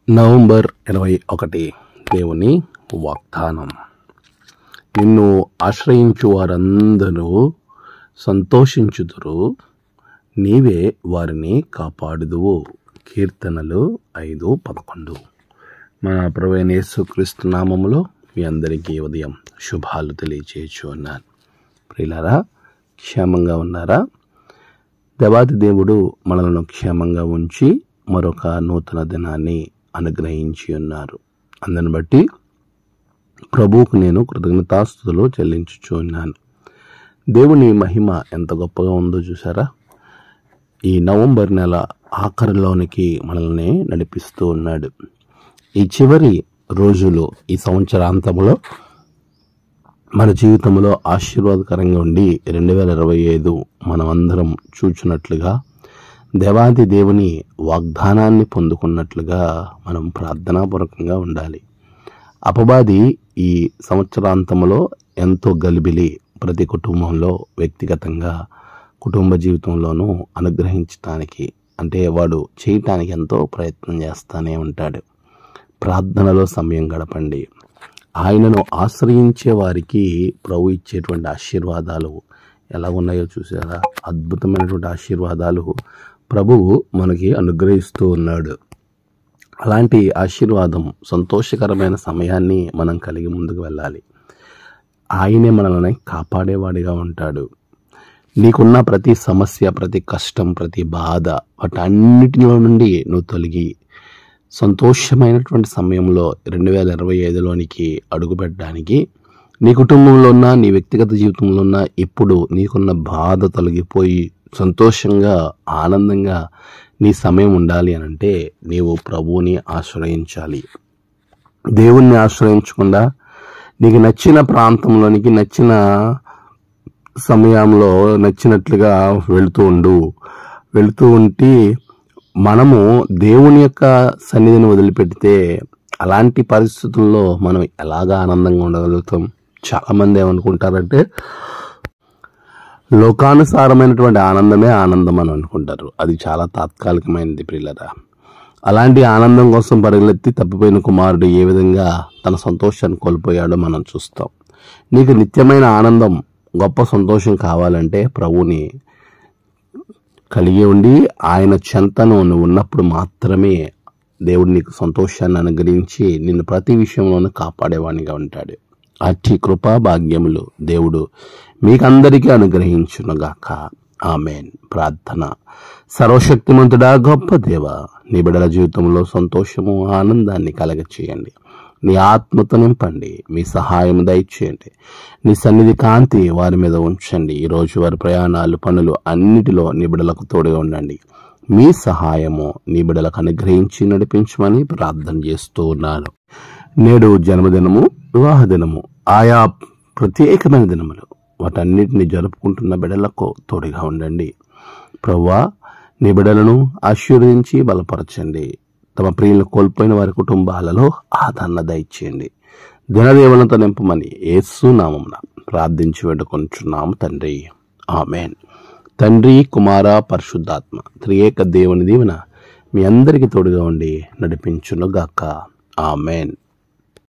November 21 దేవుని వాగ్దానం. నిన్ను ఆశ్రయించు వారందరూ సంతోషించుదురు, నీవే వారిని కాపాడుదువు. కీర్తనలు 5:11. మన ప్రభువైన యేసుక్రీస్తు నామములో మీ అందరికీ ఉదయం శుభాలు తెలియచేయచ్చు ఉన్నాను. ప్రియులారా, క్షేమంగా ఉన్నారా? దేవాది దేవుడు మనలను క్షేమంగా ఉంచి మరొక నూతన దినాన్ని అనుగ్రహించి ఉన్నారు. అందుని బట్టి ప్రభువుకు నేను కృతజ్ఞతాస్తుతులు చెల్లించుచూ ఉన్నాను. దేవుని మహిమ ఎంత గొప్పగా ఉందో చూసారా? ఈ నవంబర్ నెల ఆఖరిలోనికి మనల్ని నడిపిస్తూ ఉన్నాడు. ఈ చివరి రోజులు ఈ సంవత్సరాంతంలో మన జీవితంలో ఆశీర్వాదకరంగా ఉండి 2025 మనమందరం చూచున్నట్లుగా, దేవాది దేవుని వాగ్దానాన్ని పొందుకున్నట్లుగా మనం ప్రార్థనాపూర్వకంగా ఉండాలి. అపవాది ఈ సంవత్సరాంతంలో ఎంతో గలిబిలి ప్రతి కుటుంబంలో, వ్యక్తిగతంగా కుటుంబ జీవితంలోనూ అనుగ్రహించటానికి, అంటే వాడు చేయటానికి ఎంతో ప్రయత్నం చేస్తూనే ఉంటాడు. ప్రార్థనలో సమయం గడపండి. ఆయనను ఆశ్రయించే వారికి ప్రభు ఇచ్చేటువంటి ఆశీర్వాదాలు ఎలా ఉన్నాయో చూసారా? అద్భుతమైనటువంటి ఆశీర్వాదాలు ప్రభువు మనకి అనుగ్రహిస్తూ ఉన్నాడు. అలాంటి ఆశీర్వాదం, సంతోషకరమైన సమయాన్ని మనం కలిగి ముందుకు వెళ్ళాలి. ఆయనే మనల్ని కాపాడేవాడిగా ఉంటాడు. నీకున్న ప్రతి సమస్య, ప్రతి కష్టం, ప్రతి బాధ, వాటన్నిటిలో నుండి నువ్వు తొలగి సంతోషమైనటువంటి సమయంలో 2025లోనికి అడుగుపెట్టడానికి, నీ కుటుంబంలో ఉన్న, నీ వ్యక్తిగత జీవితంలో ఉన్న ఇప్పుడు నీకున్న బాధ తొలగిపోయి సంతోషంగా, ఆనందంగా నీ సమయం ఉండాలి అని అంటే నీవు ప్రభువుని ఆశ్రయించాలి. దేవుణ్ణి ఆశ్రయించకుండా నీకు నచ్చిన ప్రాంతంలోనికి, నచ్చిన సమయంలో నచ్చినట్లుగా వెళుతూ ఉంటే మనము దేవుని యొక్క సన్నిధిని వదిలిపెడితే అలాంటి పరిస్థితుల్లో మనం ఎలాగా ఆనందంగా ఉండగలుగుతాం? చాలామంది ఏమనుకుంటారంటే లోకానుసారమైనటువంటి ఆనందమే ఆనందం అని అనుకుంటారు. అది చాలా తాత్కాలికమైనది ప్రియులరా. అలాంటి ఆనందం కోసం పరిగెత్తి తప్పిపోయిన కుమారుడు ఏ విధంగా తన సంతోషాన్ని కోల్పోయాడో మనం చూస్తాం. నీకు నిత్యమైన ఆనందం, గొప్ప సంతోషం కావాలంటే ప్రభువుని కలిగి ఉండి ఆయన చెంతను నువ్వు ఉన్నప్పుడు మాత్రమే దేవుడు నీకు సంతోషాన్ని అనుగ్రహించి నిన్ను ప్రతి విషయంలోనూ కాపాడేవాడిగా ఉంటాడు. అట్టి కృపా భాగ్యములు దేవుడు మీకందరికీ అనుగ్రహించునుగాక. ఆమెన్. ప్రార్థన. సర్వశక్తిమంతుడా, గొప్ప దేవ, నీ బిడ్డల జీవితంలో సంతోషము, ఆనందాన్ని కలగచేయండి. నీ ఆత్మతో నింపండి. మీ సహాయం దయచేయండి. నీ సన్నిధి కాంతి వారి మీద ఉంచండి. ఈరోజు వారి ప్రయాణాలు, పనులు అన్నిటిలో నీ బిడ్డలకు తోడుగా ఉండండి. మీ సహాయము నీ బిడ్డలకు అనుగ్రహించి నడిపించమని ప్రార్థన చేస్తూ ఉన్నాను. నేడు జన్మదినము, వివాహ దినము, ఆయా ప్రత్యేకమైన దినములు, వాటన్నిటిని జరుపుకుంటున్న బిడ్డలకు తోడుగా ఉండండి. ప్రభువా, నీ బిడ్డలను ఆశీర్వదించి బలపరచండి. తమ ప్రియులను కోల్పోయిన వారి కుటుంబాలలో ఆదరణ దయచేయండి. దినదేవులతో నింపమని యేసు నామమున ప్రార్థించి వేడుకొంచున్నాము తండ్రి. ఆమెన్. తండ్రి, కుమార, పరిశుద్ధాత్మ త్రియేక దేవుని దీవెన మీ అందరికీ తోడుగా ఉండి నడిపించునుగాక. ఆమెన్.